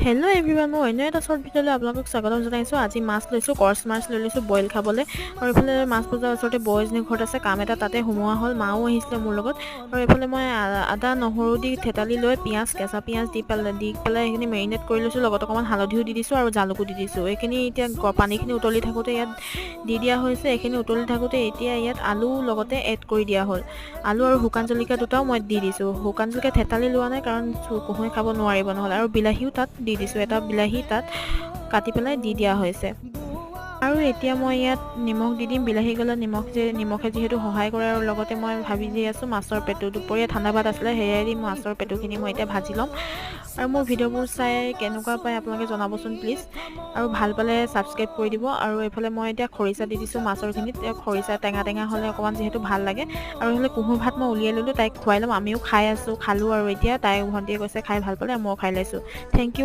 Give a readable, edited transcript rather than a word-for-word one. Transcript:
Hello' everyone, মই অন্য এটা শ্বৰ্ট ভিডিঅ'লৈ আপোনালোকক স্বাগতম জনাইছোঁ। আজি মাছ লৈছোঁ, কৰ্চ মাছ লৈ লৈছোঁ বইল খাবলৈ। আৰু এইফালে মাছ বজাৰ ওচৰতে বৌ এজনীৰ ঘৰত আছে, কাম এটা তাতে সোমোৱা হ'ল। মাও আহিছিলে মোৰ লগত। আৰু এইফালে মই আদা নহৰু দি থেতালি লৈ কেঁচা পিঁয়াজ দি পেলাই এইখিনি মেৰিনেট কৰি লৈছোঁ। লগত অকণমান হালধিও দি দিছোঁ আৰু জালুকো দি দিছোঁ। এইখিনি এতিয়া পানীখিনি উতলি থাকোঁতে ইয়াত দি দিয়া হৈছে। এইখিনি উতলি থাকোঁতে এতিয়া ইয়াত আলু লগতে এড কৰি দিয়া হ'ল। আলু আৰু শুকান জলকীয়া দুটাও মই দি দিছোঁ। শুকান জলকীয়া থেতালি লোৱা নাই, কাৰণ কুহুৱে খাব নোৱাৰিব নহ'লে। আৰু বিলাহীও তাত দি দিছোঁ, এটা বিলাহী তাত কাটি পেলাই দি দিয়া হৈছে। আৰু এতিয়া মই ইয়াত নিমখ দি দিম। বিলাহী গলত নিমখে যিহেতু সহায় কৰে। আৰু লগতে মই ভাজি আছোঁ মাছৰ পেটু। দুপৰীয়া ঠাণ্ডা ভাত আছিলে, সেয়াই দি মাছৰ পেটুখিনি মই এতিয়া ভাজি ল'ম। আৰু মোৰ ভিডিঅ'বোৰ চাই কেনেকুৱা পায় আপোনালোকে জনাবচোন প্লিজ। আৰু ভাল পালে ছাবস্ক্ৰাইব কৰি দিব। আৰু এইফালে মই এতিয়া খৰিচা দি দিছোঁ মাছৰখিনিত। খৰিচা টেঙা হ'লে অকণমান যিহেতু ভাল লাগে। আৰু এইফালে কুহুৰ ভাত মই উলিয়াই ল'লোঁ, তাইক খুৱাই ল'ম। আমিও খালোঁ। আৰু এতিয়া ভণ্টিয়ে কৈছে খাই ভাল পালে, ময়ো খাই লৈছোঁ। Thank U.